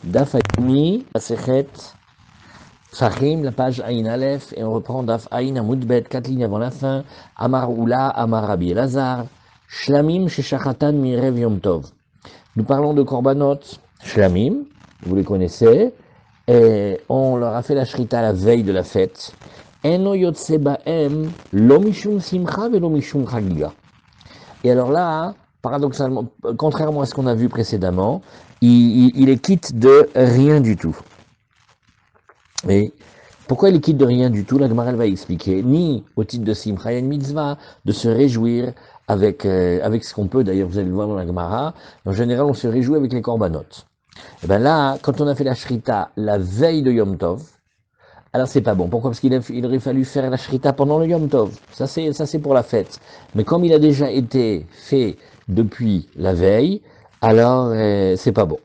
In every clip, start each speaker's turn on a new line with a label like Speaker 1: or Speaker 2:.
Speaker 1: Daf Aïmi, Masechet, Sahim, la page Aïn Aleph, et on reprend Daf Aïn Amoudbet, 4 lignes avant la fin, Amar Oula, Amar Rabbi Elazar, Shlamim, Sheshachatan, Mirev Yom Tov. Nous parlons de Korbanot, Shlamim, vous les connaissez, et on leur a fait la shrita la veille de la fête. Eno yotse ba'em, lo mishum simcha ve lo mishum chagiga. Et alors là, paradoxalement, contrairement à ce qu'on a vu précédemment, il est quitte de rien du tout. Et pourquoi il est quitte de rien du tout? La Gemara va expliquer. Ni au titre de Simcha, il y a une mitzvah de se réjouir avec ce qu'on peut. D'ailleurs, vous allez le voir dans la Gemara. En général, on se réjouit avec les korbanot. Et bien là, quand on a fait la shrita la veille de Yom Tov, alors c'est pas bon. Pourquoi? Parce qu'il aurait fallu faire la shrita pendant le Yom Tov. Ça c'est pour la fête. Mais comme il a déjà été fait depuis la veille, alors c'est pas bon.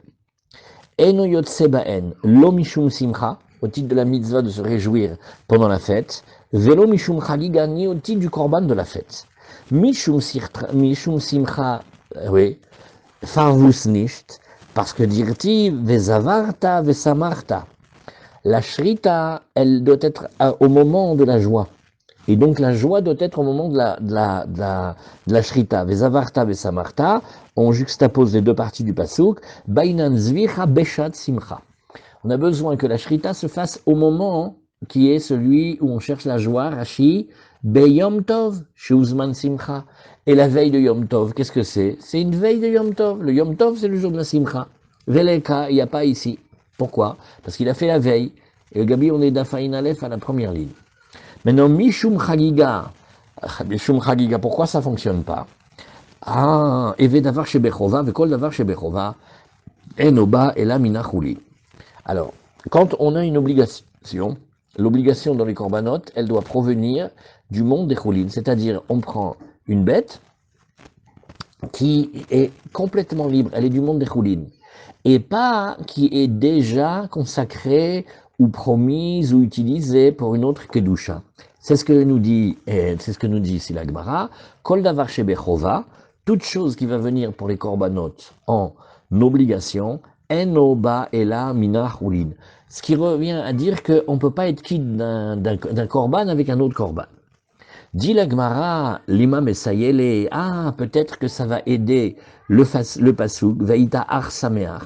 Speaker 1: Eno yotse ba'en, lo mishum simcha, au titre de la mitzvah de se réjouir pendant la fête, velo mishum chagiga, ni au titre du korban de la fête. Mishum simcha, oui, farvus nicht, parce que dirti vezavarta vesamarta. La shrita, elle doit être au moment de la joie. Et donc la joie doit être au moment de la shrita. Vezavarta vesamarta, on juxtapose les deux parties du pasuk. Bainan zvicha beshat simcha. On a besoin que la shrita se fasse au moment qui est celui où on cherche la joie, Rashi, beyom tov, sheuzman simcha. Et la veille de Yom Tov, qu'est-ce que c'est? C'est une veille de Yom Tov. Le Yom Tov, c'est le jour de la simcha. Veleka, il n'y a pas ici. Pourquoi? Parce qu'il a fait la veille. Et le Gabi, on est d'Afaïn Aleph à la première ligne. Maintenant, Mishum Chagiga. Mishum Chagiga, pourquoi ça ne fonctionne pas? Ah, Eve Davar Shebechova, Vekol Davar Shebechova, Enoba et la Minachuli. Alors, quand on a une obligation, l'obligation dans les korbanot, elle doit provenir du monde des choulines. C'est-à-dire, on prend une bête qui est complètement libre, elle est du monde des choulines. Et pas qui est déjà consacrée ou promise ou utilisée pour une autre kedusha. C'est ce que nous dit ici la Gemara. Kol davar shebechova, toute chose qui va venir pour les korbanot en obligation, enoba ela mina chulin. Ce qui revient à dire qu'on ne peut pas être quitte d'un korban avec un autre korban. Dit la Gemara, l'imam Essayele, peut-être que ça va aider le pasuk, Vaïta Ar Sameach.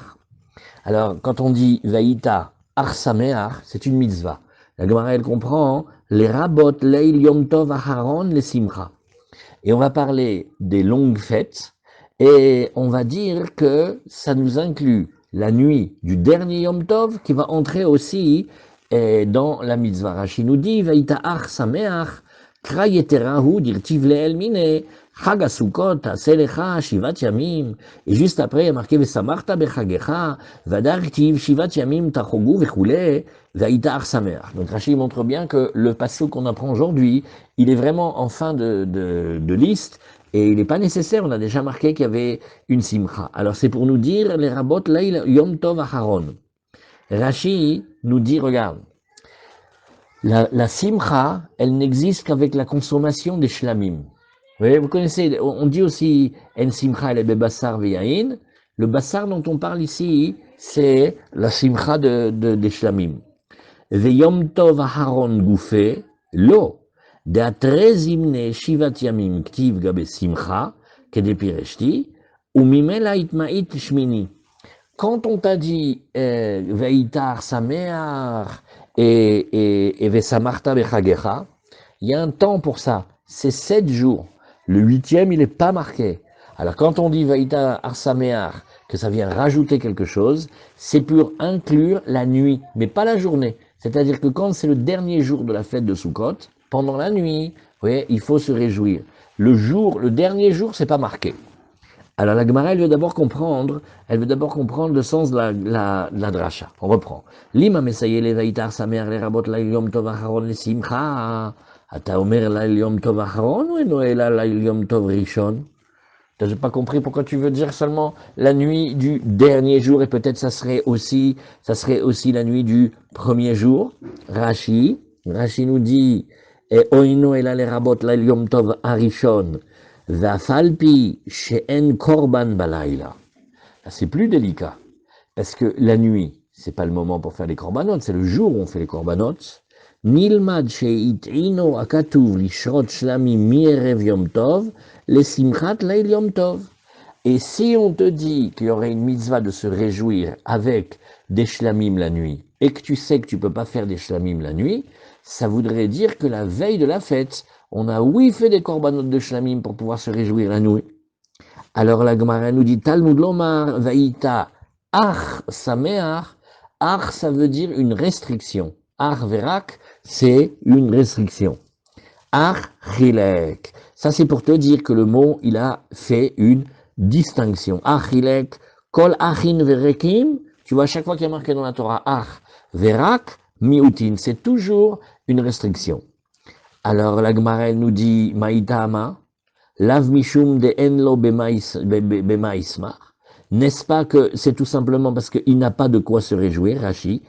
Speaker 1: Alors, quand on dit Vaïta Ar Sameach, c'est une mitzvah. La Gemara, elle comprend les rabot, leil yom tov aharon, les simcha. Et on va parler des longues fêtes, et on va dire que ça nous inclut la nuit du dernier yom tov, qui va entrer aussi dans la mitzvah. Rashi nous dit, Vaïta Ar Sameach, Kra yeterahu dirtiv le'el mine, Chag HaSukkot, Aselecha, Shivat Yamim, et juste après, il y a marqué Vesamarta bechagecha, Vadartiv, Shivat Yamim, Tachogu, Vechule, Vaïta Ar Sameach. Donc Rashi montre bien que le pasuk qu'on apprend aujourd'hui, il est vraiment en fin de liste, et il n'est pas nécessaire, on a déjà marqué qu'il y avait une simcha. Alors c'est pour nous dire, les rabot leil yom tov aharon. Rashi nous dit, regarde, la simcha, elle n'existe qu'avec la consommation des shlamim. Vous connaissez, on dit aussi en simcha el bebassar veyain. Le bassar dont on parle ici, c'est la simcha des shlamim. Veyom tov aharon goufe, lo, de atrezimne shivat yamim ktiv gabe simcha, kedepireshti, ou mimela itma'it shmini. Quand on t'a dit Veitar Sameach et Vesamarta Bechagecha, il y a un temps pour ça, c'est 7 jours. Le 8e, il n'est pas marqué. Alors quand on dit Veitar Sameach, que ça vient rajouter quelque chose, c'est pour inclure la nuit, mais pas la journée. C'est-à-dire que quand c'est le dernier jour de la fête de Sukkot, pendant la nuit, vous voyez, il faut se réjouir. Le dernier jour, c'est pas marqué. Alors la Gemara, elle veut d'abord comprendre le sens de la drasha. On reprend. Lima mesayele vaitar samer le rabot la yom tov acharon le simcha. Ata omer la yom tov acharon ou enoela la yom tov rishon? T'as pas compris pourquoi tu veux dire seulement la nuit du dernier jour et peut-être ça serait aussi la nuit du premier jour. Rashi nous dit oino ela le rabot la yom tov arishon. Vafalpi she'en korban balayla. C'est plus délicat, parce que la nuit, c'est pas le moment pour faire les korbanot, c'est le jour où on fait les korbanot. Nilmad she'it'ino akatuv lishrot shlamim mierev yom tov, le simchat lail yom tov. Et si on te dit qu'il y aurait une mitzvah de se réjouir avec des shlamim la nuit, et que tu sais que tu peux pas faire des shlamim la nuit, ça voudrait dire que la veille de la fête, on a oui fait des korbanot de shlamim pour pouvoir se réjouir la nuit. Alors la Gemara nous dit Talmud Lomar Vaïta Ach Sameach. Ach, ça veut dire une restriction. Ach Verak, c'est une restriction. Ach Chilek. Ça, c'est pour te dire que le mot, il a fait une distinction. Ach Chilek, Kol Achin Verekim. Tu vois, chaque fois qu'il y a marqué dans la Torah Ach Verak, Miutin, c'est toujours une restriction. Alors la Gemara nous dit Maïtama. Lav mishum de enlo bemaisma. N'est-ce pas que c'est tout simplement parce qu'il n'a pas de quoi se réjouir, Rashi.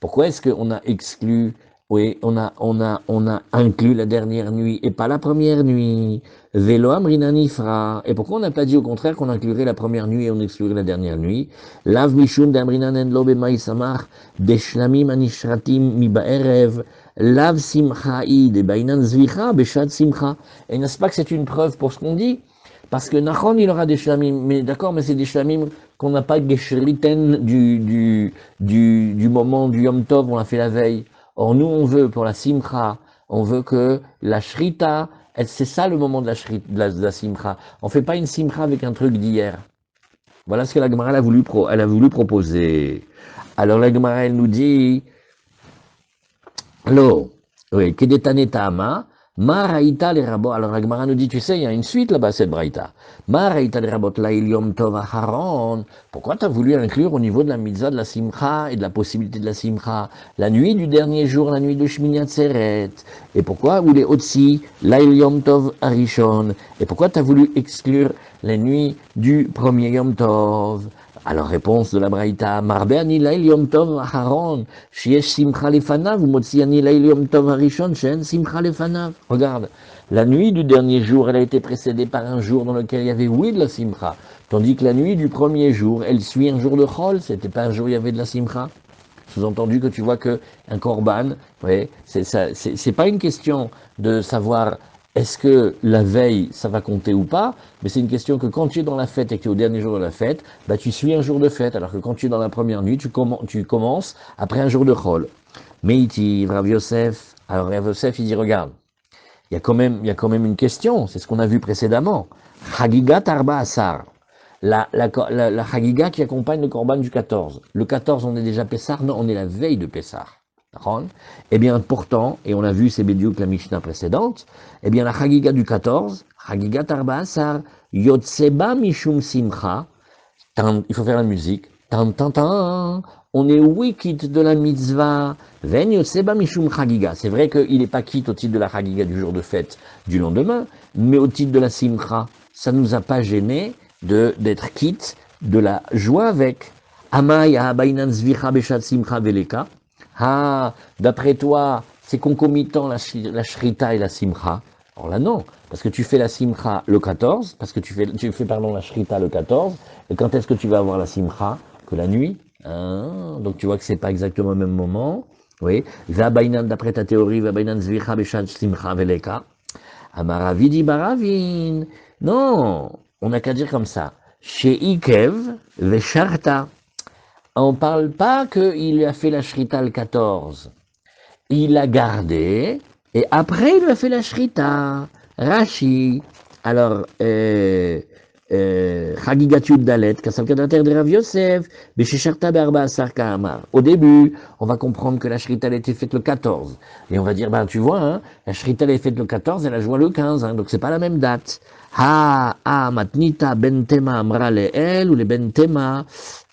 Speaker 1: Pourquoi est-ce qu'on a exclu, oui, on a inclus la dernière nuit et pas la première nuit? Velo amrina nifra. Et pourquoi on n'a pas dit au contraire qu'on inclurait la première nuit et on exclurait la dernière nuit? Lav mishum de amrina enlo bemaisamach, beshlamim anishratim mi ba'erev. Lav simcha'i de bainan zvicha beshad simcha. Et n'est-ce pas que c'est une preuve pour ce qu'on dit? Parce que Nachon, il aura des shlamim, mais d'accord, mais c'est des shlamim qu'on n'a pas geshriten du moment du Yom Tov, on l'a fait la veille. Or, nous, on veut, pour la simcha, on veut que la shrita, c'est ça le moment de la simcha. On fait pas une simcha avec un truc d'hier. Voilà ce que la Gemara elle a voulu proposer. Alors, la Gemara, elle nous dit, alors, oui, Kedetanetama, Maraïta les rabots. Alors la Gemara nous dit, tu sais, il y a une suite là-bas, cette Braïta. Maraïta les rabots, la Yom Tov Haron. Pourquoi tu as voulu inclure au niveau de la mitzvah de la simcha et de la possibilité de la simcha, la nuit du dernier jour, la nuit de Shmini Atzeret? Et pourquoi, ou les Otsi, la Yom Tov Arishon? Et pourquoi tu as voulu exclure les nuits du premier Yom Tov? Alors, réponse de la Braïta, Marbe ani lail yom tov haron, shiesh simcha lefanav, ou motzi ani lail yom tov harishon, shen simcha lefanav. Regarde, la nuit du dernier jour, elle a été précédée par un jour dans lequel il y avait oui de la simcha, tandis que la nuit du premier jour, elle suit un jour de chol, c'était pas un jour où il y avait de la simcha. Sous-entendu que tu vois que un korban, ouais, c'est pas une question de savoir est-ce que la veille, ça va compter ou pas, mais c'est une question que quand tu es dans la fête et que tu es au dernier jour de la fête, bah, tu suis un jour de fête, alors que quand tu es dans la première nuit, tu commences après un jour de chol. Meiti, Rav Yosef, alors Rav Yosef, il dit, regarde, il y a quand même une question, c'est ce qu'on a vu précédemment. Chagigat Arba Asar, la Chagiga qui accompagne le korban du 14. Le 14, on est déjà Pessar, non, on est la veille de Pessar. Eh bien, pourtant, et on a vu, c'est Bédiouk la Mishnah précédente, eh bien, la Chagiga du 14, Chagiga Tarba Asar, Yotseba Mishum Simcha, il faut faire la musique, on est wikit de la mitzvah, Ven Yotseba Mishum Chagiga. C'est vrai qu'il n'est pas quitte au titre de la Chagiga du jour de fête du lendemain, mais au titre de la Simcha, ça ne nous a pas gêné d'être quitte de la joie avec. Amaya Bainan Zvicha Beshat Simcha Veleka. Ah, d'après toi, c'est concomitant la shrita et la simcha. Alors là, non, parce que tu fais la simcha le 14, parce que tu fais la shrita le 14, et quand est-ce que tu vas avoir la simcha? Que la nuit. Hein, donc tu vois que c'est pas exactement au même moment. Oui. Vabainan, d'après ta théorie, Vabainan zvicha beshat simcha veleka. Amaravidi baravin. Non, on n'a qu'à dire comme ça. Chez Ikev, vesharta. On ne parle pas qu'il a fait la shrita le 14. Il l'a gardé, et après il a fait la shrita. Rashi. Alors, Chagigat Dalet, Kasavkadater de Rav Yosef, Beshisharta Berba Sarka Amar. Au début, on va comprendre que la shrita a été faite le 14. Et on va dire, ben tu vois, hein, la shrita a été faite le 14, elle a joué le 15, hein, donc c'est pas la même date. Matnita Bentema Amra Leel, ou les Bentema,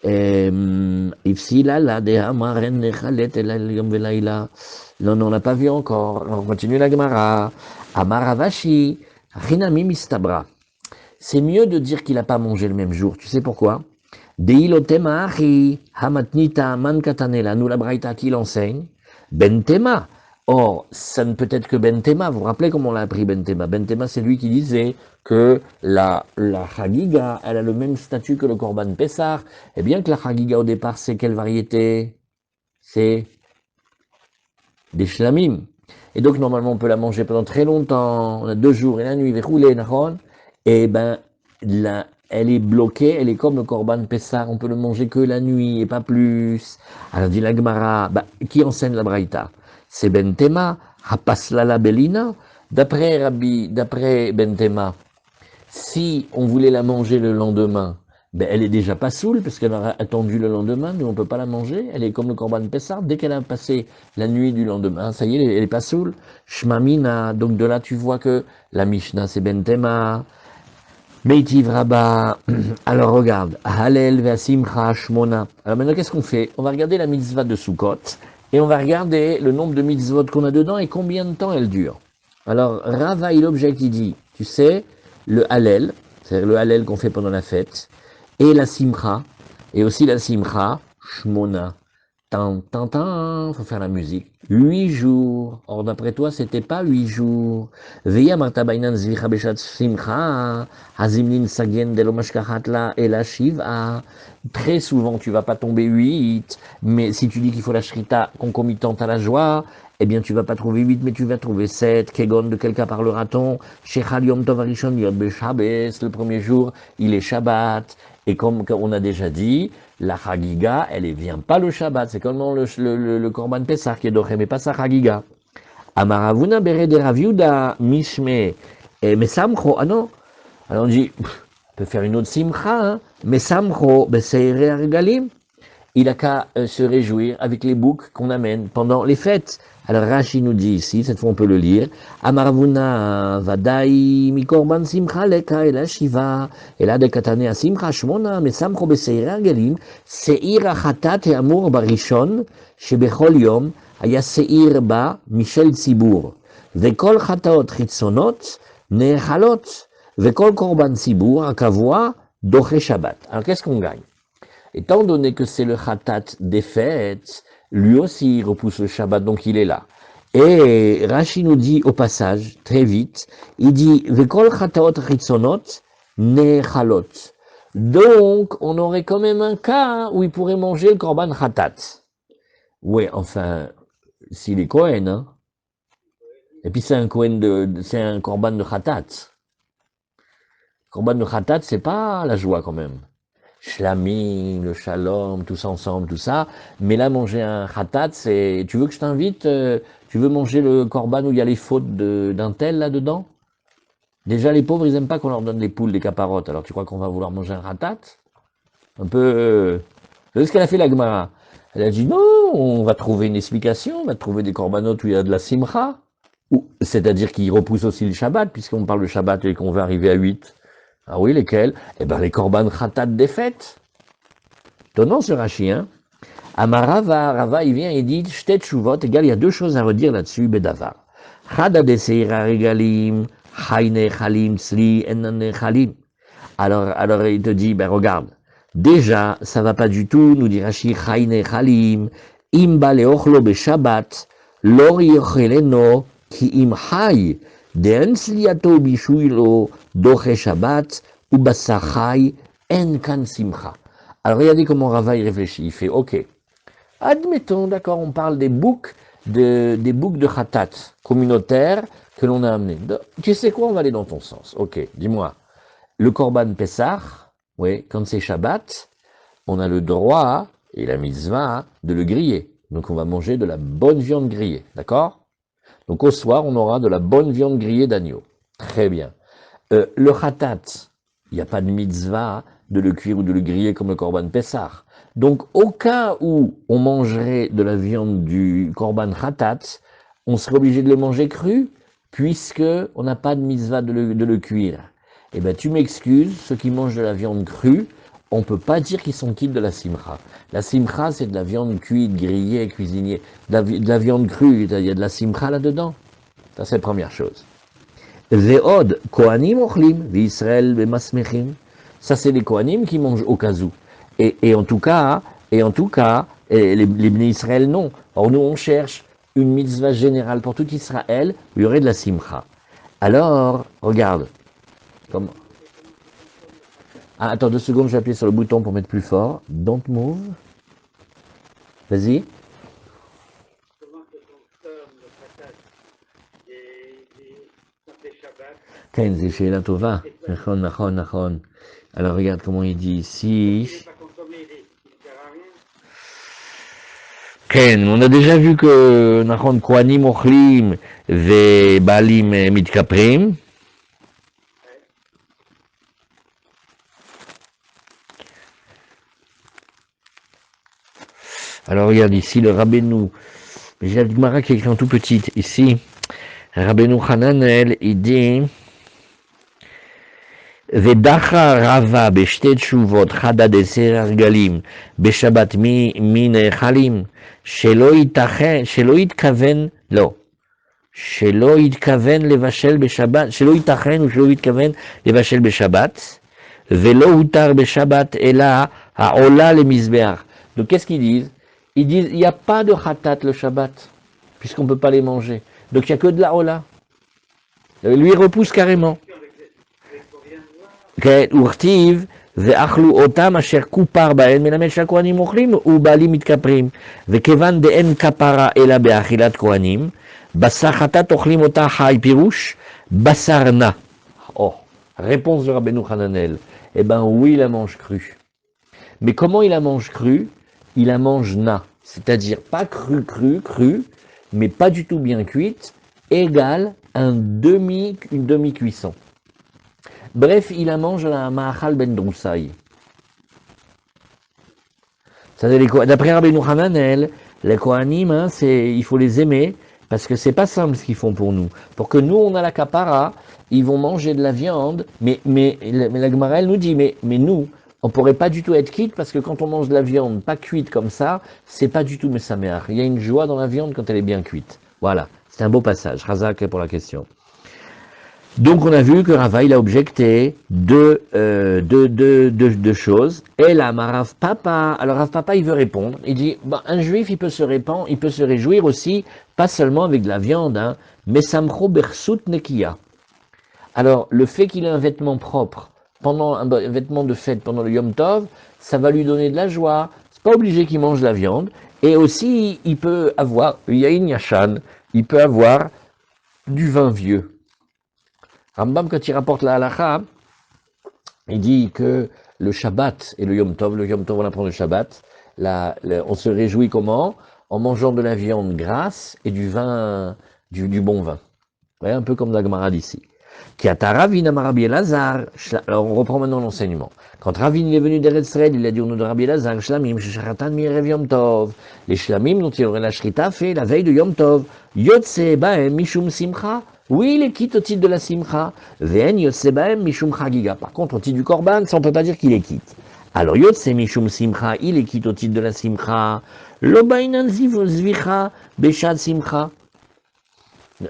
Speaker 1: Ifsila la de Amaren Nechalet El Yom Velaila. Non, on n'a pas vu encore. On continue la Gemara. Amaravashi, Chinami Mistabra. C'est mieux de dire qu'il n'a pas mangé le même jour. Tu sais pourquoi? Deilotema achi, hamatnita man katanela. Nous, la Braïta qui l'enseigne. Bentema. Or, ça ne peut être que Bentema. Vous vous rappelez comment on l'a appris Bentema? Bentema, c'est lui qui disait que la Chagiga, elle a le même statut que le Korban Pessar. Et bien que la Chagiga, au départ, c'est quelle variété? C'est des shlamim. Et donc, normalement, on peut la manger pendant très longtemps. On a 2 jours et la nuit, verroulé, nahon. Et ben, là, elle est bloquée, elle est comme le Korban Pessar. On peut le manger que la nuit et pas plus. Alors, dit la Gemara, bah, qui enseigne la Braïta? C'est Bentema, Hapaslala Belina. D'après Bentema, si on voulait la manger le lendemain, ben elle est déjà pas saoule, parce qu'elle aura attendu le lendemain, mais on peut pas la manger. Elle est comme le Korban Pessar. Dès qu'elle a passé la nuit du lendemain, ça y est, elle est pas saoule. Shmamina, donc de là tu vois que la Mishnah c'est Bentema. Meitiv Rabba, alors regarde, Halel Ve'asimcha Shmona. Alors maintenant qu'est-ce qu'on fait? On va regarder la mitzvah de Sukkot, et on va regarder le nombre de mitzvot qu'on a dedans et combien de temps elle dure. Alors Rava il objecte, il dit, tu sais, le Halel, c'est-à-dire le Halel qu'on fait pendant la fête, et la Simcha, et aussi la Simcha, Shmona. Tan, tan, tan, faut faire la musique. 8 jours. Or, d'après toi, c'était pas 8 jours. Veya marta bainan zvicha beshat simcha, hazimnin sagen de lomashkahatla et la shiva. Très souvent, tu vas pas tomber 8, mais si tu dis qu'il faut la shrita concomitante à la joie, eh bien, tu vas pas trouver 8, mais tu vas trouver 7. Kegon, de quel cas parlera-t-on? Shechal yom tov arishon yod beshabes, le premier jour, il est Shabbat. Et comme on a déjà dit, la Chagiga, elle ne vient pas le Shabbat. C'est comme le Korban Pessah qui est doré, mais pas sa Chagiga. Amaravuna bere de Raviuda mishme mesamcho. Ah non. Alors on dit, on peut faire une autre simcha, hein. Mesamcho beseire regalim. Il a qu'à se réjouir avec les boucs qu'on amène pendant les fêtes. Alors Rashi nous dit ici, cette fois on peut le lire, Amaravuna vadai mikorban simcha leka ela shiva, ela de katane a simcha shmona, mesamcho beseira regalim, seir achatat et amour barishon, shebechol yom, aya seir ba michel tzibur, vekol chataot chitzonot, nechalot, vekol korban tzibur, akavua, doche shabbat. Alors qu'est-ce qu'on gagne? Étant donné que c'est le khatat des fêtes, lui aussi il repousse le Shabbat, donc il est là. Et Rashi nous dit au passage, très vite, il dit Vekol chataot chitzonot nechalot. Donc, on aurait quand même un cas où il pourrait manger le korban khatat. Oui, enfin, s'il est Kohen, hein. Et puis c'est un Kohen c'est un korban de khatat. Korban de khatat, c'est pas la joie quand même. Shlamim, le shalom, tous ensemble, tout ça. Mais là, manger un khatat, c'est... Tu veux que je t'invite tu veux manger le korban où il y a les fautes d'un tel là-dedans? Déjà, les pauvres, ils aiment pas qu'on leur donne les poules, les caparottes. Alors, tu crois qu'on va vouloir manger un khatat? Un peu... C'est ce qu'elle a fait, la Gemara. Elle a dit, non, on va trouver une explication, on va trouver des corbanotes où il y a de la simcha. C'est-à-dire qu'ils repoussent aussi le Shabbat, puisqu'on parle de Shabbat et qu'on va arriver à 8. Ah oui, lesquels? Eh bien, les korban khatat des fêtes. Étonnant ce Rashi, hein? Amarava, Rava, il vient et dit, Shtet Shuvot, égal, il y a 2 choses à redire là-dessus, Bedavar. Chada de Seira Regalim, Chayne Chalim, Sli, Enane Chalim. Alors, il te dit, ben regarde, déjà, ça va pas du tout, nous dit Rashi, Chayne Chalim, Imba leochlo be Shabbat, Lor yocheleno, ki im hay, de ensliato bishuilo, doche Shabbat, ubasachai, en kan simcha. Alors regardez comment Rava y réfléchit. Il fait, ok, admettons, d'accord, on parle des boucs de khatat communautaires que l'on a amenés. Tu sais quoi, on va aller dans ton sens. Ok, dis-moi, le korban Pessah, oui, quand c'est Shabbat, on a le droit et la mitzvah de le griller. Donc on va manger de la bonne viande grillée, d'accord? Donc au soir, on aura de la bonne viande grillée d'agneau. Très bien. Le khatat, il n'y a pas de mitzvah de le cuire ou de le griller comme le korban Pessah. Donc au cas où on mangerait de la viande du korban khatat, on serait obligé de le manger cru, puisque on n'a pas de mitzvah de le cuire. Eh bien tu m'excuses, ceux qui mangent de la viande crue, on ne peut pas dire qu'ils sont quittes de la simcha. La simcha, c'est de la viande cuite, grillée, cuisinée. De la viande crue, il y a de la simcha là-dedans. Ça, c'est la première chose. Ve'od, kohanim ochlim, v'Israël be'masmechim. Ça, c'est les kohanim qui mangent au cas où. Et en tout cas, les Bnei Israël, non. Or, nous, on cherche une mitzvah générale pour tout Israël, où il y aurait de la simcha. Alors, regarde. Comment? Ah, attends 2 secondes, je vais appuyer sur le bouton pour mettre plus fort. Don't move. Vas-y. כן, זה שאלה טובה. נכון, נכון, נכון. Alors regarde comment il dit ici. כן, on a déjà vu que, נכון, כהנים אוכלים ובעלים מתכפרים. Alors regarde ici le Rabbeinu. J'ai la Gemara qui est écrit en tout petit. Ici, Rabbeinu Hananel, il dit Vedacha Rava b'shte tshuvot chada deser argalim b'shabbat min chalim shelo yitkaven lo shelo yitkaven levashel b'shabbat shelo yitachen ou shelo yitkaven levashel b'shabbat velo utar b'shabbat ela ha'ola le mizbeach. Donc qu'est-ce qu'ils disent? Ils disent il n'y a pas de khatat le Shabbat puisqu'on ne peut pas les manger. Donc il n'y a que de la ola. Lui repousse carrément. וכתיב ואכלו אותם אשר כופר בהן מלמד שהכהנים אוכלים ובעלים מתכפרים וכיוון דאין כפרה אלא באכילת כהנים בשר חטאת אוכלים אותה חי פירוש בשר נע. Oh, réponse de Rabbeinu Hananel. Eh ben oui, il la mange crue. Mais comment il la mange crue? Il la mange na, c'est-à-dire pas crue, mais pas du tout bien cuite, égale une demi-cuisson. Bref, il la mange à la Ma'achal ben Droussaï. D'après Rabbeinu Hananel, les Kohanim, hein, il faut les aimer, parce que c'est pas simple ce qu'ils font pour nous. Pour que nous, on a la kapara, ils vont manger de la viande, mais la Gemara, elle nous dit, mais nous, on pourrait pas du tout être quitte, parce que quand on mange de la viande pas cuite comme ça, c'est pas du tout mesameach. Il y a une joie dans la viande quand elle est bien cuite. Voilà, c'est un beau passage. Razak pour la question. Donc on a vu que Rava il a objecté deux choses. Et là, Rav Papa, alors Rav Papa il veut répondre. Il dit un juif il peut se réjouir aussi, pas seulement avec de la viande, hein, mais samcho bersut nekia. Alors le fait qu'il ait un vêtement propre pendant un vêtement de fête pendant le Yom Tov, ça va lui donner de la joie. C'est pas obligé qu'il mange de la viande. Et aussi il peut avoir yain yashan, il peut avoir du vin vieux. Rambam, quand il rapporte la halakha, il dit que le Shabbat et le Yom Tov on apprend le Shabbat, on se réjouit comment? En mangeant de la viande grasse et du vin, du bon vin. Ouais, un peu comme la Gemara d'ici. Alors on reprend maintenant l'enseignement. Quand Ravin est venu d'Eretz Israël, il a dit au nom de Rabbi Elazar, Shlamim, Shechatan Mirev Yom Tov. Les Shlamim dont il aurait la Shrita fait la veille de Yom Tov. Yotse Baem Mishum Simcha. Oui, il est quitte au titre de la Simcha. Ven Yotse Baem Mishum Chagiga. Par contre, au titre du Korban, ça on peut pas dire qu'il est quitte. Alors Yotse Mishum Simcha, il est quitte au titre de la Simcha. Lo Bainan Zvicha Beshad Simcha.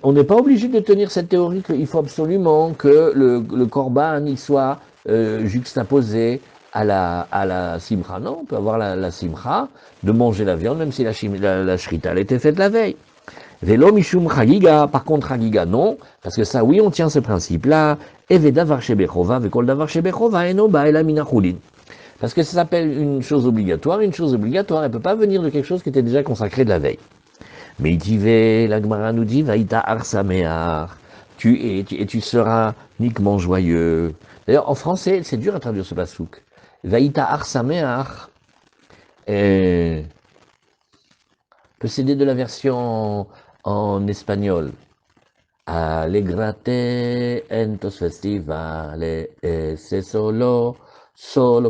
Speaker 1: On n'est pas obligé de tenir cette théorie qu'il faut absolument que le korban il soit juxtaposé à la simcha. Non, on peut avoir la simcha, de manger la viande, même si la shrita elle était faite la veille. Velo mishum chagiga, par contre chagiga non, parce que ça oui on tient ce principe-là. Evedavar shebechova, vekol davar shebechova, eno ba'ela minachulin. Parce que ça s'appelle une chose obligatoire elle ne peut pas venir de quelque chose qui était déjà consacré de la veille. Mais la Gemara nous dit, Vaïta arsameach, tu seras uniquement joyeux. D'ailleurs, en français, c'est dur à traduire ce pasouk. Vaïta arsameach peut s'aider de la version en espagnol. Alegrate en tos festivales, c'est solo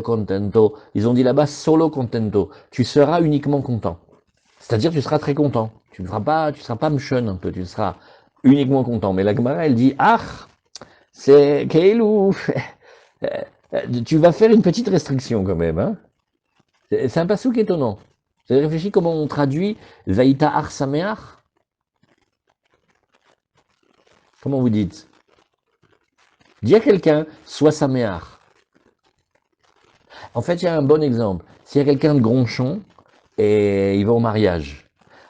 Speaker 1: contento. Ils ont dit là-bas, solo contento. Tu seras uniquement content. C'est-à-dire, tu seras très content. Tu ne seras pas mchon un peu, tu seras uniquement content. Mais la Gemara, elle dit, c'est Keilou. Tu vas faire une petite restriction quand même. Hein. C'est un pasouk étonnant. Vous avez réfléchi comment on traduit Vaïta Ar Sameach? Comment vous dites? Dis à quelqu'un, sois Sameach. En fait, il y a un bon exemple. S'il y a quelqu'un de gronchon et il va au mariage,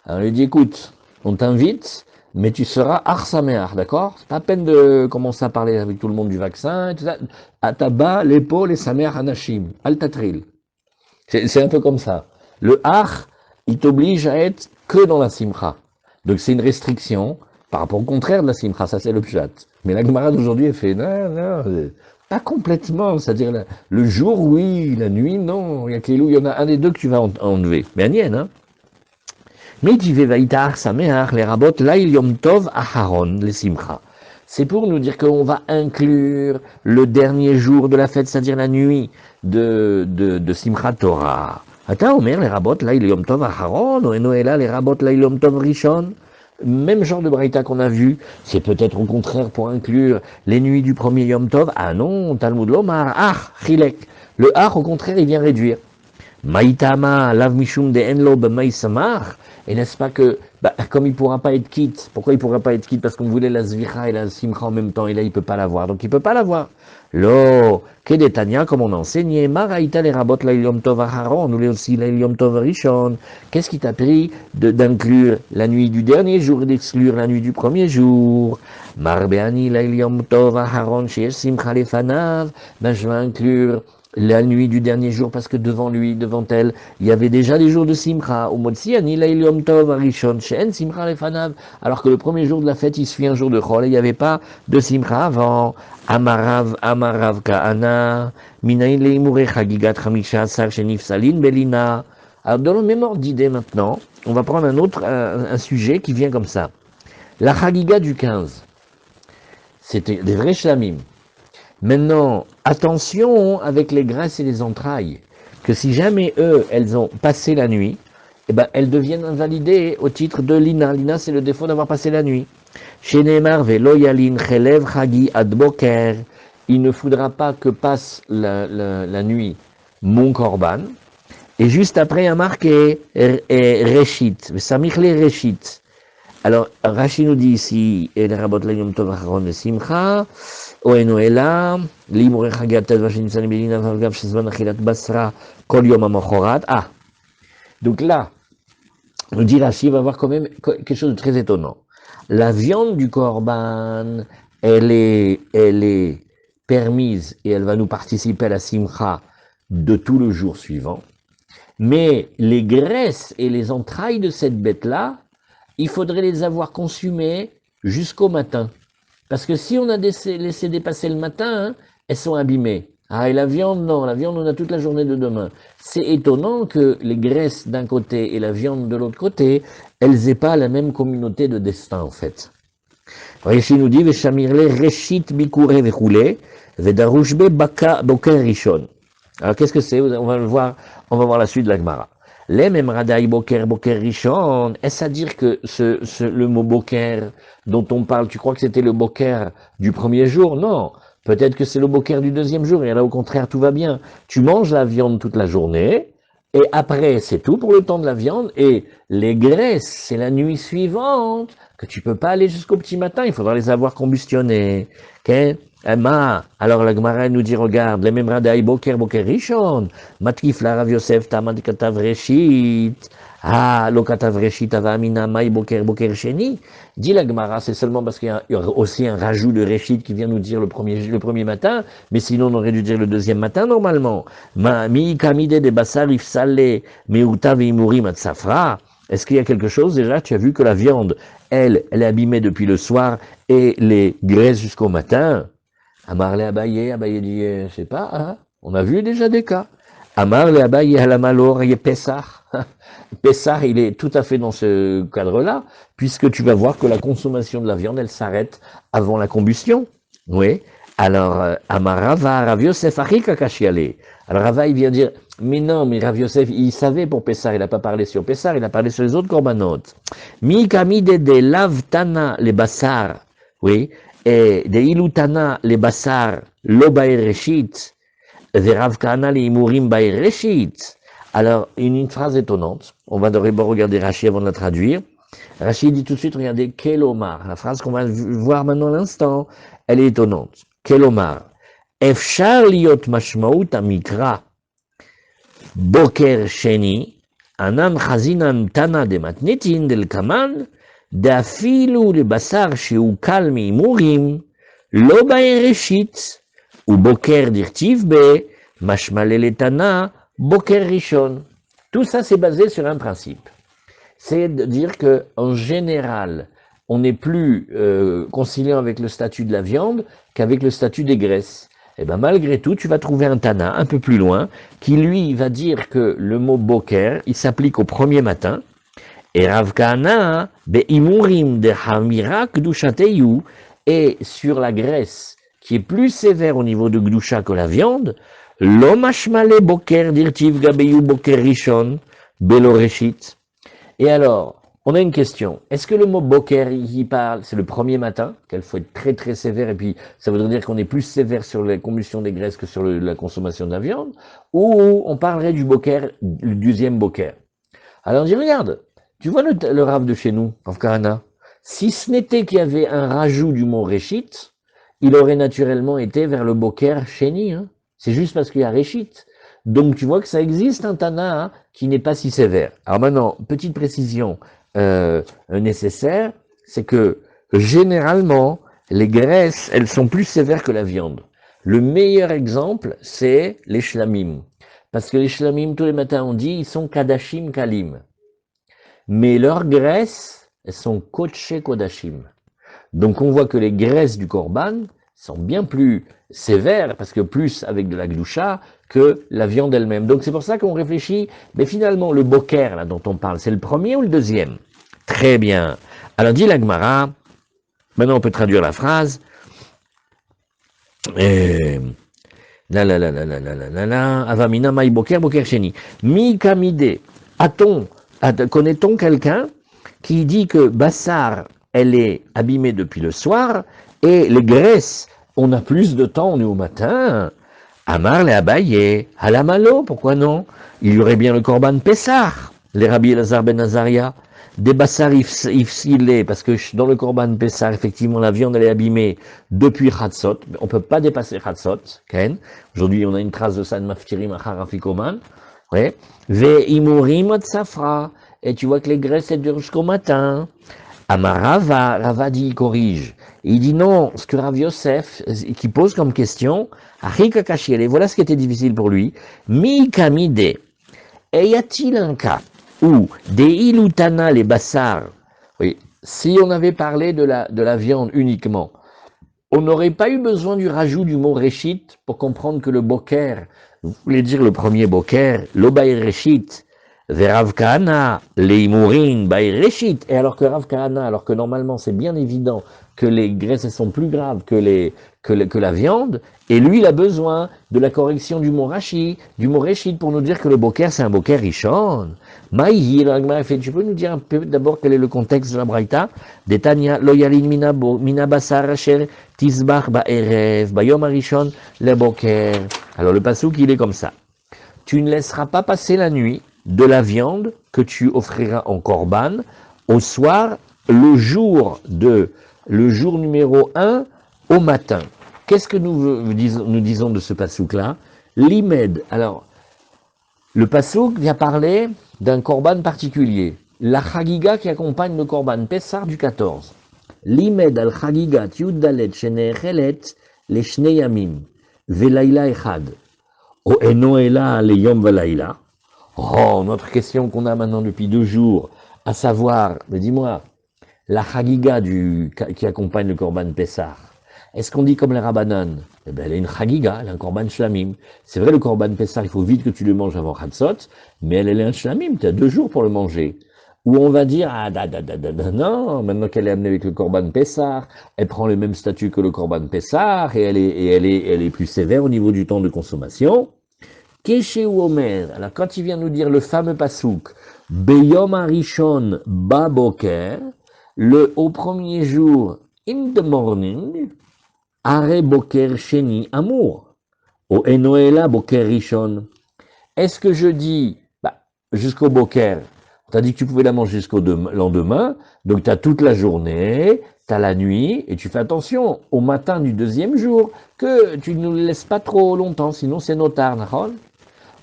Speaker 1: alors il lui dit, écoute, On t'invite, mais tu seras Arsameach, d'accord? C'est pas à peine de commencer à parler avec tout le monde du vaccin et tout ça. À tabac, l'épaule et Sameach Anashim, Altatril. C'est un peu comme ça. Le Har, il t'oblige à être que dans la Simcha. Donc c'est une restriction par rapport au contraire de la Simcha, ça c'est le Pshat. Mais la Gemara d'aujourd'hui, elle fait non, non, pas complètement. C'est-à-dire le jour, oui, la nuit, non. Il y a que il y en a un des deux que tu vas enlever. Mais Anien, hein? Mais tu vas Sameach, les rabot, là il yom tov aharon, les simcha. C'est pour nous dire qu'on va inclure le dernier jour de la fête, c'est-à-dire la nuit de Simchat Torah. Attends, Omer, les rabot, là il yom tov aharon, ou Noëlla, les rabot, là il yom tov rishon. Même genre de braïta qu'on a vu, c'est peut-être au contraire pour inclure les nuits du premier yom tov. Ah non, Talmud Lomar, chilek. Le au contraire, il vient réduire. Maïtama, lav mishum de enlo b'maïsamar. Et n'est-ce pas que, comme il ne pourra pas être quitte, pourquoi il ne pourra pas être quitte? Parce qu'on voulait la zvicha et la simcha en même temps, et là il ne peut pas l'avoir, donc il ne peut pas l'avoir. Lo, kedetania, comme on a enseigné, maraïta les rabot la yom tov aharon, nous aussi la yom tov rishon. Qu'est-ce qui t'a pris d'inclure la nuit du dernier jour et d'exclure la nuit du premier jour? Marbeani la yom tov aharon, chez simcha lefanav, je vais inclure la nuit du dernier jour, parce que devant lui, devant elle, il y avait déjà des jours de Simcha. Au Motsi, Anila Yom Tov Arishon, Shen Simcha Lefanav. Alors que le premier jour de la fête, il suit un jour de Chol, et il n'y avait pas de Simcha avant. Amarav Kaana, Minaïn Leimure Chagigat Chamisha Sar Shenif Salin Belina. Alors, dans le même ordre d'idée maintenant, on va prendre un sujet qui vient comme ça. La Chagiga du 15. C'était des vrais shlamim. Maintenant, attention avec les graisses et les entrailles, que si jamais elles ont passé la nuit, eh ben, elles deviennent invalidées au titre de l'ina. L'ina, c'est le défaut d'avoir passé la nuit. Chez Neymar, velo yalin chelev chagi adboker, il ne faudra pas que passe la nuit mon korban, et juste après, il y a marqué reshit, samichle reshit. Alors, Rashi nous dit ici, et les rabot la yom tov acharon de simcha, Oenoela, Limure Chagiat Vashinsan Belina Valgav Shizvan Achilat Basra Kol Yom Amochorat. Ah, donc là, nous dit Rashi, va voir quand même quelque chose de très étonnant. La viande du korban, elle est permise et elle va nous participer à la simcha de tout le jour suivant. Mais les graisses et les entrailles de cette bête-là, il faudrait les avoir consumées jusqu'au matin. Parce que si on a laissé dépasser le matin, hein, elles sont abîmées. Ah, et la viande, non, la viande, on a toute la journée de demain. C'est étonnant que les graisses d'un côté et la viande de l'autre côté, elles aient pas la même communauté de destin, en fait. Rashi nous dit, Veshamirle reshit bikure vechule, vedarushbe boker rishon. Alors, qu'est-ce que c'est? On va voir la suite de la Gemara. Les memradai boker rishon, est-ce à dire que le mot boker dont on parle, tu crois que c'était le boker du premier jour? Non. Peut-être que c'est le boker du deuxième jour, et là au contraire tout va bien. Tu manges la viande toute la journée, et après c'est tout pour le temps de la viande, et les graisses, c'est la nuit suivante, que tu peux pas aller jusqu'au petit matin, il faudra les avoir combustionnées. Okay? Emma, alors la Gemara nous dit, regarde, les mêmes radaï boker rishon, matkif la Rav Yosef tamad katav reshit, lo katav reshit avamina mai boker sheni. Dit la Gemara, c'est seulement parce qu'il y a aussi un rajout de reshit qui vient nous dire le premier matin, mais sinon on aurait dû dire le deuxième matin normalement. Ma mi kamide de basar ifsale meuta veimurim atzafra. Est-ce qu'il y a quelque chose déjà? Tu as vu que la viande, elle est abîmée depuis le soir et les graisses jusqu'au matin. Amar le Abaye dit, je sais pas, hein, on a vu déjà des cas. Amar le Abaye halamalor y Pessah. Pessah, il est tout à fait dans ce cadre-là, puisque tu vas voir que la consommation de la viande, elle s'arrête avant la combustion. Oui. Alors, Amar Rava, Rav Yosef Achika Kashiale. Alors Rava, il vient dire, mais non, mais Rav Yosef, il savait pour Pessah, il n'a pas parlé sur Pessah, il a parlé sur les autres corbanotes. Mi kamide de lavtana le basar, oui, et de ilutana le basar lo baereshit, de Rav Kana le imurim baereshit. Alors, une phrase étonnante, on va d'abord regarder Rashi avant de la traduire. Rashi dit tout de suite, regardez, Kelomar, la phrase qu'on va voir maintenant à l'instant, elle est étonnante. Kelomar, Efshar liot mashmaut amikra, boker sheni, anan chazinan tana de matnitin del kaman, D'afilu le basar sheu kalmi murim, lo baereshit, ou boker dirtiv be, mashmaleletana, boker rishon. Tout ça, c'est basé sur un principe. C'est de dire que, en général, on n'est plus conciliant avec le statut de la viande qu'avec le statut des graisses. Et bien malgré tout, tu vas trouver un Tana un peu plus loin qui lui va dire que le mot boker, il s'applique au premier matin. Et Rav Kahana, be'imurim de hamira kdushateyu, et sur la graisse qui est plus sévère au niveau de gdusha que la viande, lo mashmale boker dirtiv gabeyu boker rishon beloreshit. Et alors, on a une question. Est-ce que le mot boker, il parle, c'est le premier matin, qu'il faut être très très sévère, et puis ça voudrait dire qu'on est plus sévère sur la combustion des graisses que sur la consommation de la viande, ou on parlerait du boker, du deuxième boker? Alors on dit, regarde, tu vois le Rav de chez nous, Rav Kahana, si ce n'était qu'il y avait un rajout du mot réchit, il aurait naturellement été vers le boker chéni. Hein. C'est juste parce qu'il y a réchit. Donc tu vois que ça existe un Tana hein, qui n'est pas si sévère. Alors maintenant, petite précision nécessaire, c'est que généralement, les graisses, elles sont plus sévères que la viande. Le meilleur exemple, c'est les shlamim. Parce que les shlamim, tous les matins on dit, ils sont kadashim kalim. Mais leurs graisses, elles sont koché kodashim. Donc on voit que les graisses du korban sont bien plus sévères, parce que plus avec de la gdoucha, que la viande elle-même. Donc c'est pour ça qu'on réfléchit, mais finalement le boker là dont on parle, c'est le premier ou le deuxième? Très bien. Alors dit la Gemara, maintenant on peut traduire la phrase. Avamina maï boker boker sheni. Mi kamide. Connaît-on quelqu'un qui dit que Bassar, elle est abîmée depuis le soir, et les graisses, on a plus de temps, on est au matin. Amar le Abaye, Halamalo, pourquoi non? Il y aurait bien le Korban Pessar, les Rabbi Elazar ben Azaria, des Bassar ifsilé, parce que dans le Korban Pessar, effectivement, la viande elle est abîmée depuis Chatzot, on ne peut pas dépasser Chatzot, Ken. Aujourd'hui, on a une trace de ça de Maftirim Acharafikoman, ouais. Ve imurim safra, et tu vois que les graisses elles durent jusqu'au matin. Amarava, Rava dit, il corrige. Et il dit non, ce que Rav Yosef, qui pose comme question, Achika Kashiele, voilà ce qui était difficile pour lui. Mi kamide, et y a-t-il un cas où des ilutana les bassars, oui, si on avait parlé de la viande uniquement, on n'aurait pas eu besoin du rajout du mot réchit pour comprendre que le boker, vous voulez dire le premier boker, l'obaï réchit, Rav Kahana, les imurin, baï réchit. Et alors que Rav Kahana, alors que normalement c'est bien évident que les graisses sont plus graves que la viande, et lui il a besoin de la correction du mot rachi, du mot réchit pour nous dire que le boker c'est un boker richon. Maïhi, tu peux nous dire un peu d'abord quel est le contexte de la braïta? Detania loyalin mina basar asher tisbach ba'erev bayom arishon le boker. Alors le passouk il est comme ça. Tu ne laisseras pas passer la nuit de la viande que tu offriras en korban au soir, le jour numéro 1 au matin. Qu'est-ce que nous disons de ce passouk-là? L'imed. Alors, le passouk vient parler d'un korban particulier. La chagiga qui accompagne le korban Pessar du 14. L'imed al chagiga yud dalet shenechelet le shnei yamim velayla echad. O enoela le yom velayla. Oh, notre question qu'on a maintenant depuis 2 jours, à savoir, mais dis-moi, la chagiga qui accompagne le korban Pessar, est-ce qu'on dit comme les Rabbanan? Eh bien, elle est une chagiga, elle est un korban shlamim. C'est vrai, le korban Pessar, il faut vite que tu le manges avant Chatzot, mais elle est un shlamim, tu as 2 jours pour le manger. Ou on va dire, non, maintenant qu'elle est amenée avec le korban Pessar, elle prend le même statut que le korban Pessar, et elle est plus sévère au niveau du temps de consommation. Keshe ou Omer, alors quand il vient nous dire le fameux pasouk, Beyom Arishon Baboker, au premier jour, in the morning, Are Boker Sheni Amour, O Enoela Boker Rishon. Est-ce que je dis, jusqu'au Boker, on t'a dit que tu pouvais la manger jusqu'au lendemain, donc tu as toute la journée, tu as la nuit, et tu fais attention au matin du deuxième jour, que tu ne le laisses pas trop longtemps, sinon c'est notar, Nahon.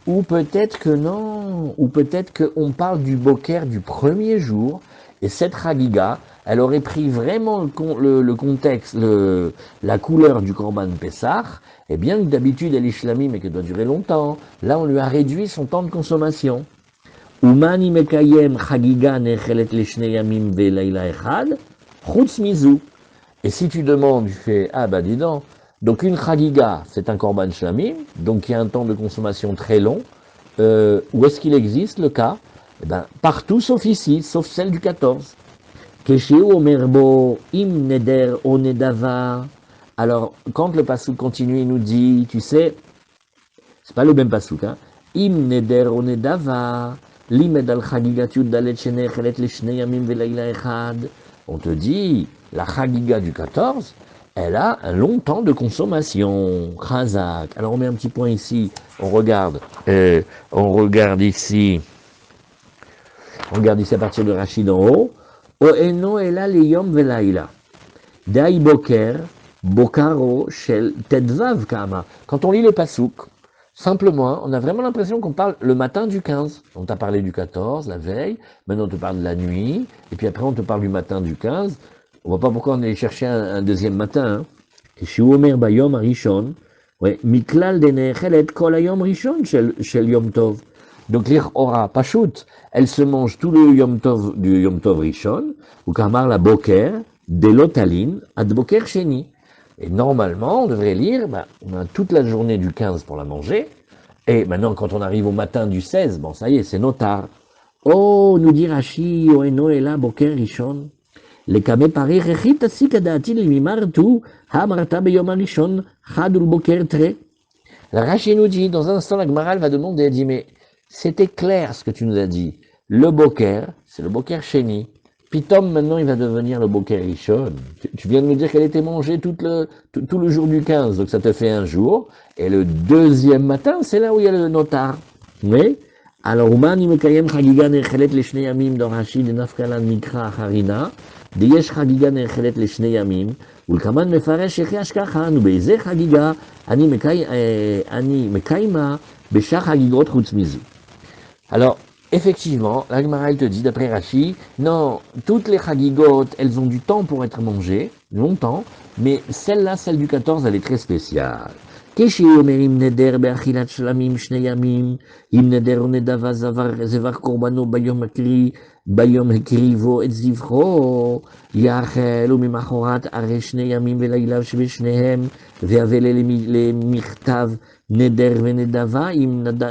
Speaker 1: Ou peut-être que non, ou peut-être qu'on parle du boker du premier jour, et cette chagiga, elle aurait pris vraiment le contexte, la couleur du Korban Pessah, et bien que d'habitude elle est shlamim et qu'elle doit durer longtemps, là on lui a réduit son temps de consommation. Umani mekayem chagiga nechelet leshnei yamim ve'leila echad, chutz mizu. Et si tu demandes, tu fais, ah bah dis donc une chagiga, c'est un korban shlamim, donc il y a un temps de consommation très long. Où est-ce qu'il existe le cas? Eh ben, partout sauf ici, sauf celle du 14. Keshiu omerbo im neder onedava. Alors, quand le passouk continue, il nous dit, tu sais, c'est pas le même passouk, hein. Im neder onedava, limed al chagigat yuddalet shenechelet leshne yamim velayla echad. On te dit, la chagiga du 14, elle a un long temps de consommation. Chazak. Alors on met un petit point ici, on regarde ici, à partir de Rachid en haut. Oeno ela leyom velaila. Dai boker, bokaro shel tedvav kama. Quand on lit le pasouk, simplement, on a vraiment l'impression qu'on parle le matin du 15. On t'a parlé du 14, la veille, maintenant on te parle de la nuit, et puis après on te parle du matin du 15. On voit pas pourquoi on est chercher un deuxième matin. Keshu omer bayom arishon, miklal denechelet kol hayom rishon shel yom tov. Donc l'ira pashut, elle se mange tout le yom tov du yom tov rishon, ou kamar la boker, delotalin, ad boker sheni. Et normalement, on devrait lire, on a toute la journée du 15 pour la manger, et maintenant quand on arrive au matin du 16, bon ça y est, c'est notar. Oh, nous dit Rashi, oeno ela boker rishon. לקמא פרי רכית תסיק הדעתי למימרתו, האמרת ביום הראשון, חד ולבוקר תראה. La Rashi nous dit, dans un instant, la Gemara va demander, elle dit, mais c'était clair ce que tu nous as dit. Le boker, c'est le boker sheni. Pitom, maintenant, il va devenir le boker rishon. Tu viens de nous dire qu'elle était mangée tout le jour du 15, donc ça te fait un jour. Et le deuxième matin, c'est là où il y a le notar. Oui. Alors, Umani mekayem chagiga nechelet leshne yamim dans Rashi de nafkalan mikra harina. Diyesh chagiga nechelet leshne yamim. ולכמן מפרש יחש ככה, ובאיזה חגיגה אני מקיימה בשאר חגיגות חוץ מזו. Alors, effectivement, la Gemara, elle te dit, d'après Rashi, non, toutes les chagigot, elles ont du temps pour être mangées, longtemps, mais celle-là, celle du 14, elle est très spéciale. כשהיא אומר אם נדר באכילת שלמים 2 ימים, אם נדר או נדבה זבר קורבנו ביום הקריבו את זבחו, יאכל וממחרת הרי 2 ימים ולילה שבשניהם, והבא למכתב נדר ונדבה,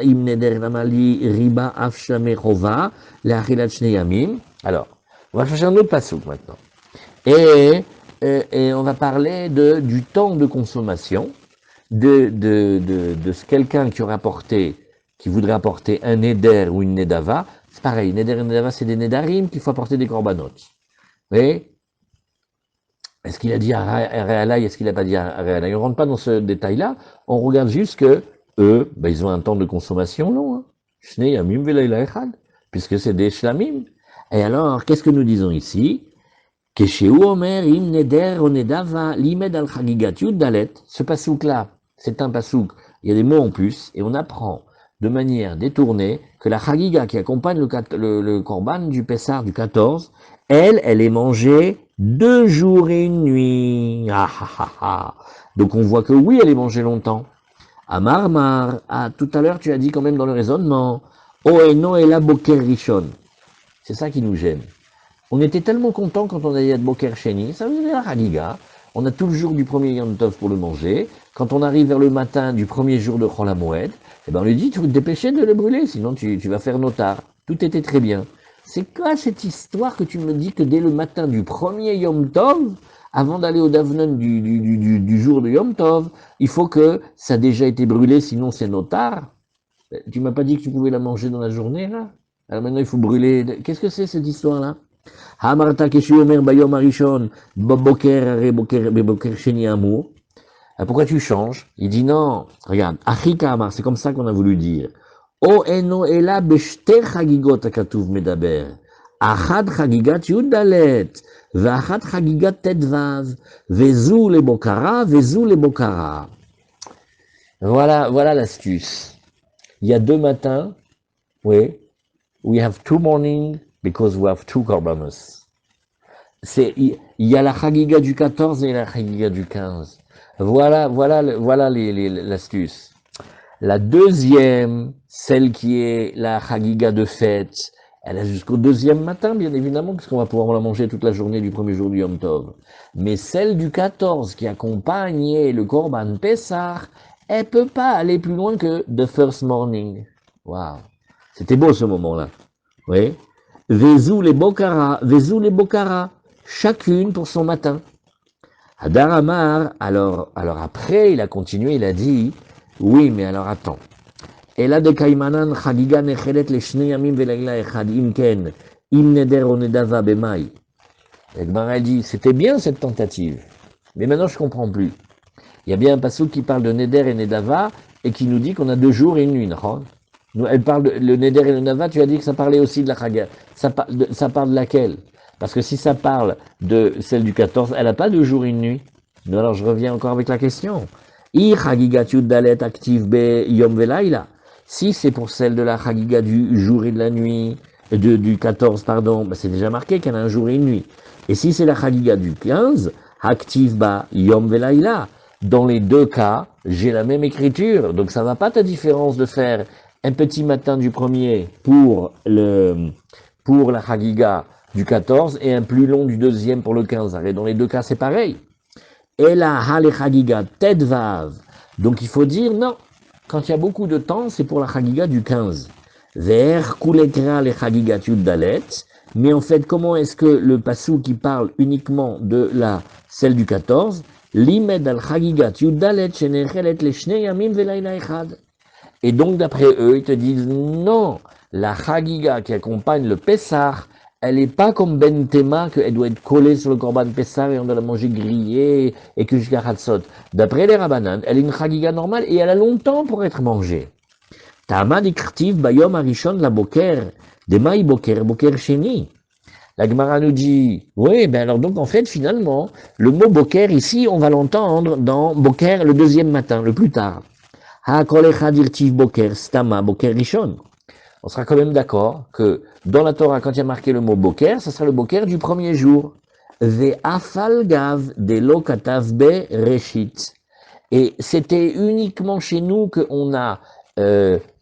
Speaker 1: אם נדר למה לי ריבה אף שלמי חובה, לאכילת 2 ימים. Alors, on va chercher un autre passouk maintenant. Et on va parler du temps de consommation. De quelqu'un qui voudrait apporter un neder ou une nedava, c'est pareil, neder et nedava, c'est des nedarim qu'il faut apporter des korbanot. Oui. Est-ce qu'il a dit Aréalaï, est-ce qu'il n'a pas dit Aréalaï? On ne rentre pas dans ce détail-là, on regarde juste que eux, ils ont un temps de consommation long, Shnei yamim velayla echad, puisque c'est des shlamim. Et alors, qu'est-ce que nous disons ici? Keshehu omer im neder o nedava limed al chagigat yud dalet, ce pasouk-là, c'est un pasouk, il y a des mots en plus, et on apprend de manière détournée que la chagiga qui accompagne le korban du Pessar du 14, elle est mangée 2 jours et 1 nuit. Ah, ah, ah, ah. Donc on voit que oui, elle est mangée longtemps. Amarmar, tout à l'heure tu as dit quand même dans le raisonnement, Oeno ela boker rishon. C'est ça qui nous gêne. On était tellement contents quand on a dit boker sheni, ça veut dire la chagiga. On a tout le jour du premier Yom Tov pour le manger. Quand on arrive vers le matin du premier jour de Chol HaMoed, on lui dit, tu veux te dépêcher de le brûler, sinon tu vas faire notar. Tout était très bien. C'est quoi cette histoire que tu me dis que dès le matin du premier Yom Tov, avant d'aller au Davnen du jour de Yom Tov, il faut que ça a déjà été brûlé, sinon c'est notar? Tu m'as pas dit que tu pouvais la manger dans la journée, là? Alors maintenant il faut brûler. Qu'est-ce que c'est cette histoire-là? Hamarta keshu omer bayom arishon boker are boker sheni amur. Pourquoi tu changes? Il dit non. Regarde, achika amar, c'est comme ça qu'on a voulu dire. O eno ela beshter chagigot akatuv medaber. Achad chagigat yud dalet, ve'achad chagigat tedvav, vezu le bokara, vezu le bokara. Voilà l'astuce. Il y a 2 matins, oui. We have 2 mornings because we have 2 korbanos. il y a la Chagiga du 14 et la Chagiga du 15. Voilà l'astuce. La deuxième, celle qui est la Chagiga de fête, elle est jusqu'au deuxième matin, bien évidemment, puisqu'on va pouvoir la manger toute la journée du premier jour du Yom Tov. Mais celle du 14 qui accompagnait le Korban Pessah, elle peut pas aller plus loin que the first morning. Waouh. C'était beau ce moment-là. Oui. Vezou les Bokara, chacune pour son matin. Hadar Amar, alors après, il a continué, il a dit, oui, mais alors attends. Ela de Kaimanan Chagiga Nechelet le Shnei Yamim Velayla Echad Im Ken Im Neder o Nedava Bemai. Et Gemara dit, c'était bien cette tentative, mais maintenant je comprends plus. Il y a bien un passouk qui parle de Neder et Nedava et qui nous dit qu'on a 2 jours et une nuit. Elle parle de, le Neder et le Nedava, tu as dit que ça parlait aussi de la Chagiga. Ça parle de laquelle? Parce que si ça parle de celle du 14, elle n'a pas 2 jours et une nuit. Non, alors je reviens encore avec la question. I Chagiga Dalet Active Be Yom Velayla. Si c'est pour celle de la Chagiga du jour et de la nuit, du 14, pardon, bah c'est déjà marqué qu'elle a un jour et une nuit. Et si c'est la Chagiga du 15, Active Ba Yom Velayla. Dans les deux cas, j'ai la même écriture. Donc ça va pas ta différence de faire un petit matin du premier pour la Chagiga du 14 et un plus long du deuxième pour le 15. Et dans les deux cas, c'est pareil. Et la Hale Chagiga Tedvav. Donc il faut dire non. Quand il y a beaucoup de temps, c'est pour la Chagiga du 15. Vers Kulekra le Chagiga Dalet. Mais en fait, comment est-ce que le passou qui parle uniquement de celle du 14, Limed al Chagiga Dalet Shenechelet le Shnei Yamim Velayla Echad. Et donc, d'après eux, ils te disent non, la Chagiga qui accompagne le Pessah, elle n'est pas comme Ben Tema, qu'elle doit être collée sur le Korban Pessah et on doit la manger grillée et que jusqu'à Hatzot. D'après les Rabbanan, elle est une Chagiga normale et elle a longtemps pour être mangée. Ta'ama dikrtiv bayom arishon la boker, demai boker, boker sheni. La Gemara nous dit, oui, ben alors donc en fait, finalement, le mot boker ici, on va l'entendre dans boker le deuxième matin, le plus tard. Ha kol echad irtiv boker, stama boker rishon. On sera quand même d'accord que dans la Torah, quand il y a marqué le mot boker, ça sera le boker du premier jour. Ve'afal gav de lo katav be reshit. Et c'était uniquement chez nous qu'on a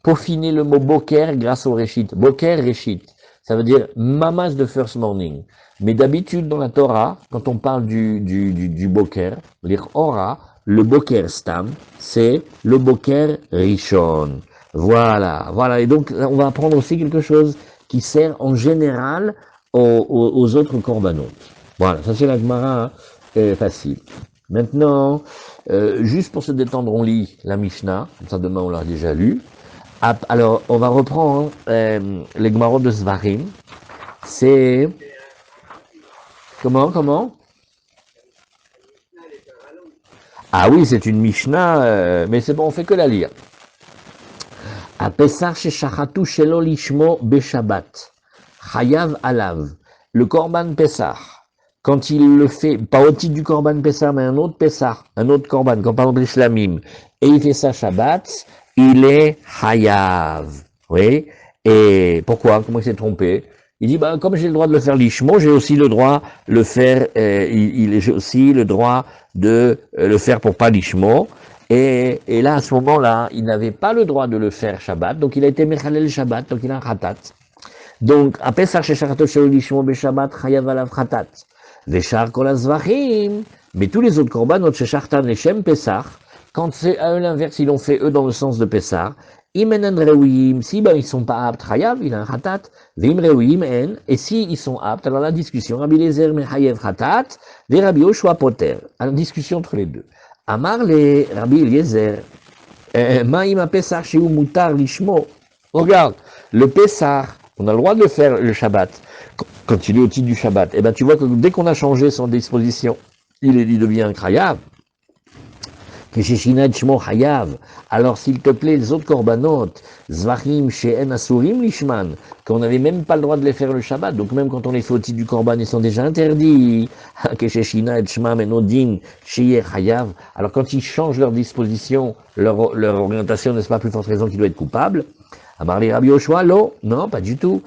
Speaker 1: peaufiné le mot boker grâce au reshit. Boker, reshit. Ça veut dire mamas de first morning. Mais d'habitude, dans la Torah, quand on parle du boker, on va dire ora, le boker stam, c'est le boker rishon. Voilà. Et donc, on va apprendre aussi quelque chose qui sert en général aux autres korbanot. Voilà, ça c'est la Gemara facile. Maintenant, juste pour se détendre, on lit la Mishnah. Ça, demain, on l'a déjà lu. Alors, on va reprendre les Gemarot de Svarim. C'est... Comment Ah oui, c'est une Mishnah, mais c'est bon, on fait que la lire. A Pesach sheshachatu shelo lishmo beshabbat. Chayav alav. Le Korban Pesach, quand il le fait, pas au titre du Korban Pesach, mais un autre Pesach, un autre Korban, comme par exemple les Shlamim, et il fait ça Shabbat, il est Chayav. Oui. Et pourquoi? Comment il s'est trompé? Il dit, bah, comme j'ai le droit de le faire lishmo, j'ai aussi le droit de le faire, j'ai aussi le droit de le faire pour pas lishmo. Et là, à ce moment-là, il n'avait pas le droit de le faire Shabbat, donc il a été Mechalel Shabbat, donc il a un Khatat. Donc, à Pesach sheshachatu shelo lishmo beshabbat, chayav alav Khatat. Veshar kol hazvachim, mais tous les autres korbanot sheshachtan leshem Pesach, quand c'est à eux l'inverse, ils l'ont fait eux dans le sens de Pesach, Imenen reuyim, si ben ils sont pas aptes, chayav, il a un Khatat, vim reuyim en, et si ils sont aptes, alors la discussion, Rabbi Eliezer mechayev Khatat, ve Rabbi Yoshua poter, la discussion entre les deux. Amar le Rabbi Eliezer, Ma'im Pesach sheu mutar lishmo. Regarde, le Pesach, on a le droit de le faire le Shabbat, quand il est au titre du Shabbat. Et ben tu vois que dès qu'on a changé son disposition, il devient un Chayav. Kesheshinad shmo Chayav. Alors s'il te plaît, les autres korbanot, Zvachim she'en asurim lishman, qu'on n'avait même pas le droit de les faire le Shabbat, donc même quand on les fait au titre du korban, ils sont déjà interdits. Kesheshinad shma menodin sheye Chayav. Alors quand ils changent leur disposition, leur orientation, n'est-ce pas, plus forte raison qu'il doit être coupable. Amar li Rabbi Yoshua, lo, non, pas du tout.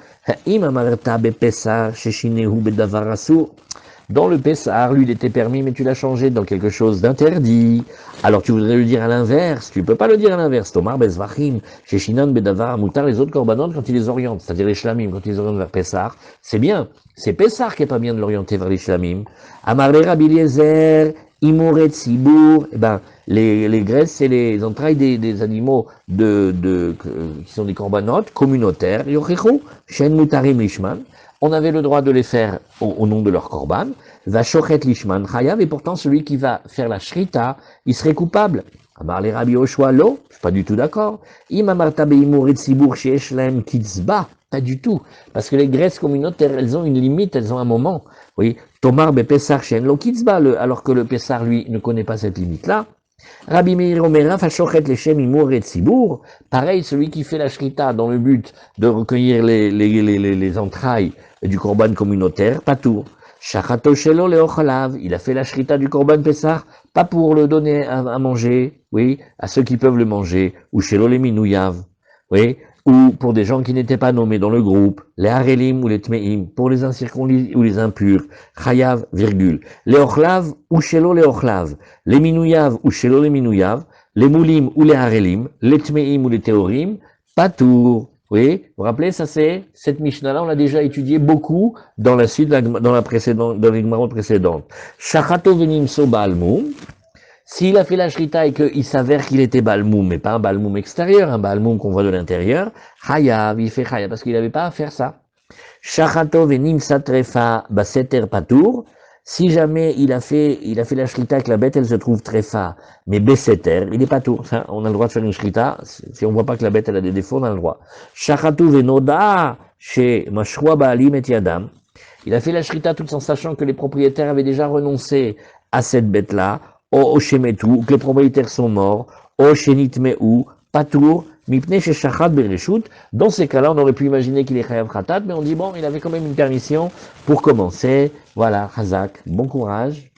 Speaker 1: Im amarta bepesach sheshinehu bedavar asur. Dans le Pessar, lui, il était permis, mais tu l'as changé dans quelque chose d'interdit. Alors tu voudrais le dire à l'inverse. Tu peux pas le dire à l'inverse. Tomar bezvachim, Sheshinan bedavar, Moutar, les autres korbanot, quand ils les orientent, c'est-à-dire les shlamim, quand ils les orientent vers Pessar, c'est bien. C'est Pessar qui est pas bien de l'orienter vers les shlamim. Amaré Rabbi Eliezer, Imoret Sibour, eh ben, les graisses, c'est les entrailles des animaux qui sont des corbanotes communautaires. Yochechu, Shen Mutarim Lishman. On avait le droit de les faire au nom de leur korban. Va Shochet Lishman Chayav, et pourtant celui qui va faire la shrita, il serait coupable. Amar les Rabbi Yoshua Lo, je suis pas du tout d'accord. Im Amarta Beimoret Sibour Sheesh Lem Kitzba, pas du tout. Parce que les graisses communautaires, elles ont une limite, elles ont un moment. Oui, Tomar be Pesar Shen Lo Kitzba, alors que le Pessar, lui, ne connaît pas cette limite-là. Rabbi Meir Omeraf Hashochet Leshem Imoret Sibour, pareil, celui qui fait la shrita dans le but de recueillir les entrailles du korban communautaire, pas tout. Shachato Shelo Leochalav, il a fait la shrita du korban Pessar, pas pour le donner à manger, oui, à ceux qui peuvent le manger, ou Shelo le Minouyav, oui, ou pour des gens qui n'étaient pas nommés dans le groupe, les Harelim ou les Tmeim, pour les incirconcis ou les impurs, Chayav, virgule, les Ochlav ou Shelo les Ochlav, les Minouyav ou Shelo les Minouyav, les Moulim ou les Harelim, les Tmeim ou les Théorim, Patour. Oui, vous vous rappelez, ça c'est, cette Mishnah-là, on l'a déjà étudié beaucoup dans la suite, dans les Gemara précédentes. Shachato venim so balmum. S'il a fait la shrita et qu'il s'avère qu'il était balmoum, mais pas un balmoum extérieur, un balmoum qu'on voit de l'intérieur, chayav, il fait chayav, parce qu'il n'avait pas à faire ça. Shachato venim satrefa baseter patour. Si jamais il a fait la shrita que la bête, elle se trouve trefa, mais beseter, il n'est pas tout. On a le droit de faire une shrita. Si on voit pas que la bête, elle a des défauts, on a le droit. Shachato venoda chez mashroa baalim et yadam. Il a fait la shrita tout en sachant que les propriétaires avaient déjà renoncé à cette bête-là, ou que les propriétaires sont morts, ou patour, mipne chez shachat bereshut. Dans ces cas-là, on aurait pu imaginer qu'il est chayav khatat, mais on dit bon, il avait quand même une permission pour commencer. Voilà, Hazak, bon courage.